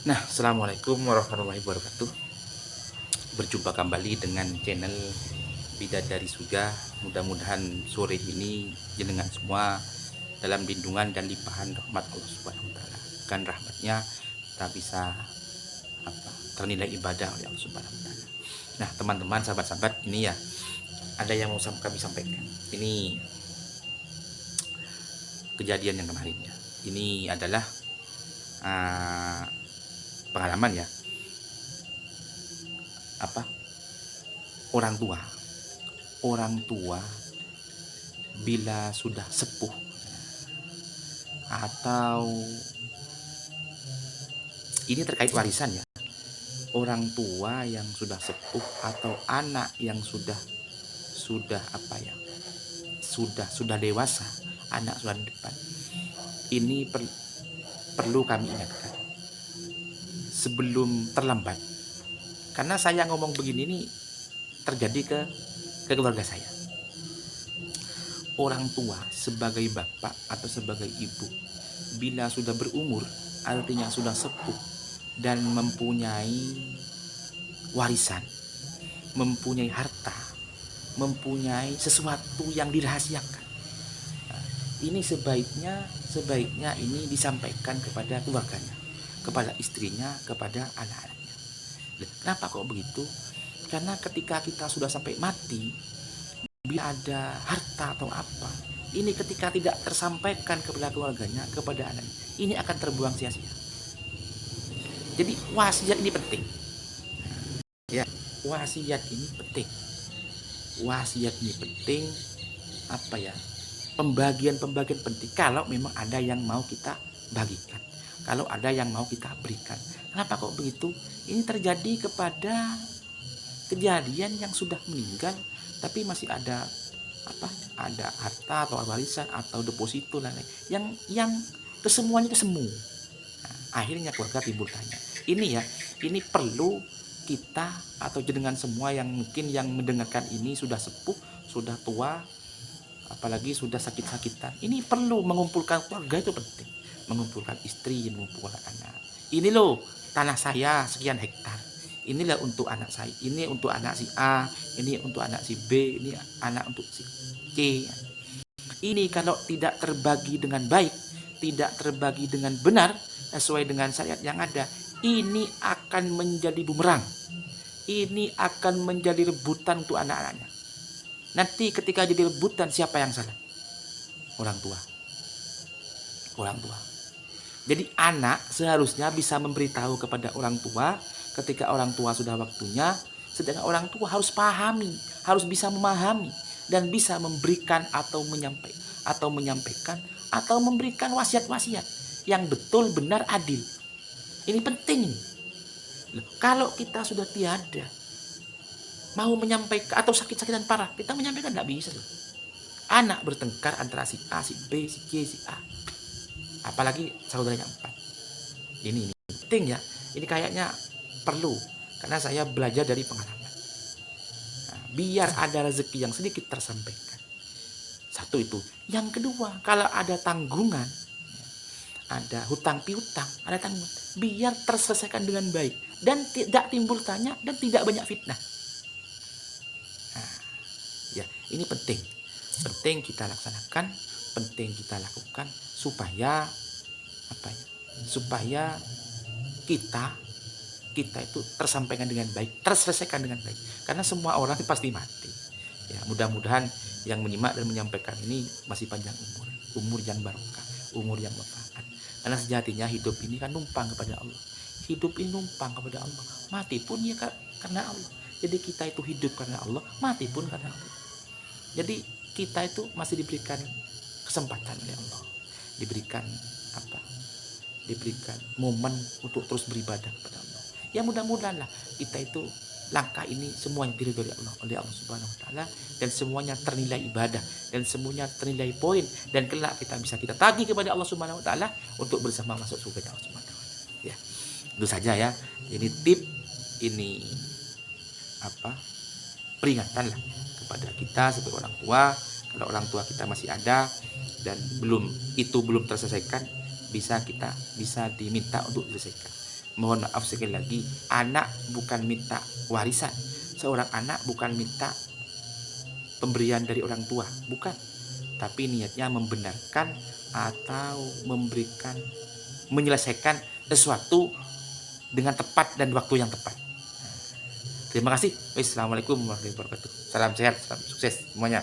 Nah, assalamualaikum warahmatullahi wabarakatuh. Berjumpa kembali dengan channel Bidadari Surga. Mudah-mudahan sore ini jenengan semua dalam lindungan dan limpahan rahmat Allah Subhanahu wa taala. Kan rahmatnya kita bisa ternilai ibadah oleh Allah Subhanahu wa taala. Nah, teman-teman, sahabat-sahabat, ini ya ada yang mau kami sampaikan. Ini kejadian yang kemarinnya. Ini adalah uh, pengalaman ya, orang tua bila sudah sepuh atau ini terkait warisan ya, orang tua yang sudah sepuh atau anak yang sudah sudah dewasa, anak sudah di depan, ini perlu kami ingatkan sebelum terlambat, karena saya ngomong begini ini terjadi ke keluarga saya. Orang tua sebagai bapak atau sebagai ibu bila sudah berumur, artinya sudah sepuh dan mempunyai warisan, mempunyai harta, mempunyai sesuatu yang dirahasiakan. Ini sebaiknya ini disampaikan kepada keluarganya, kepada istrinya, kepada anak-anaknya. Kenapa kok begitu? Karena ketika kita sudah sampai mati, bila ada harta atau apa, ini ketika tidak tersampaikan kepada keluarganya, kepada anaknya, ini akan terbuang sia-sia. Jadi wasiat ini penting. Ya, wasiat ini penting. Wasiat ini penting pembagian penting kalau memang ada yang mau kita bagikan, kalau ada yang mau kita berikan. Kenapa kok begitu? Ini terjadi kepada kejadian yang sudah meninggal tapi masih ada ada harta atau warisan atau deposito yang kesemuanya kesemu. Nah, akhirnya keluarga timbul tanya. Ini perlu kita atau jenengan semua yang mungkin yang mendengarkan ini sudah sepuh, sudah tua, apalagi sudah sakit-sakitan, ini perlu mengumpulkan keluarga, itu penting. Mengumpulkan istri, mengumpulkan anak. Ini loh tanah saya sekian hektar, inilah untuk anak saya, ini untuk anak si A, ini untuk anak si B, ini anak untuk si C. Ini kalau tidak terbagi dengan baik, tidak terbagi dengan benar sesuai dengan syariat yang ada, ini akan menjadi bumerang, ini akan menjadi rebutan untuk anak-anaknya. Nanti ketika jadi rebutan, siapa yang salah? Orang tua. Jadi anak seharusnya bisa memberitahu kepada orang tua ketika orang tua sudah waktunya, sedangkan orang tua harus pahami, harus bisa memahami dan bisa memberikan atau menyampaikan atau memberikan wasiat-wasiat yang betul, benar, adil. Ini penting. Kalau kita sudah tiada mau menyampaikan atau sakit-sakitan parah, kita menyampaikan tidak bisa. Anak bertengkar antara si A, si B, si C, si A, apalagi saudaranya 4. Ini penting ya. Ini kayaknya perlu, karena saya belajar dari pengalaman. Nah, biar ada rezeki yang sedikit tersampaikan. Satu itu. Yang kedua, kalau ada tanggungan, ada hutang piutang, ada tanggungan, biar terselesaikan dengan baik dan tidak timbul tanya dan tidak banyak fitnah. Nah, ya, ini penting kita laksanakan, penting kita lakukan supaya supaya kita itu tersampaikan dengan baik, terselesaikan dengan baik. Karena semua orang pasti mati. Ya, mudah-mudahan yang menyimak dan menyampaikan ini masih panjang umur yang barokah, umur yang manfaat. Karena sejatinya hidup ini kan numpang kepada Allah. Hidup ini numpang kepada Allah. Mati pun ya karena Allah. Jadi kita itu hidup karena Allah, mati pun karena Allah. Jadi kita itu masih diberikan kesempatan oleh Allah, diberikan momen untuk terus beribadah kepada Allah. Ya mudah-mudahan lah kita itu langkah ini semuanya diridhoi oleh Allah Subhanahu wa taala, dan semuanya ternilai ibadah dan semuanya ternilai poin, dan kelak kita tagih kepada Allah Subhanahu wa taala untuk bersama masuk surga Allah Subhanahu wa taala. Ya. Itu saja ya. Ini tip, ini peringatan lah kepada kita sebagai orang tua. Kalau orang tua kita masih ada dan belum terselesaikan, bisa diminta untuk diselesaikan. Mohon maaf sekali lagi, anak bukan minta warisan. Seorang anak bukan minta pemberian dari orang tua, bukan. Tapi niatnya membenarkan atau memberikan, menyelesaikan sesuatu dengan tepat dan waktu yang tepat. Terima kasih. Wassalamualaikum warahmatullahi wabarakatuh. Salam sehat, salam sukses semuanya.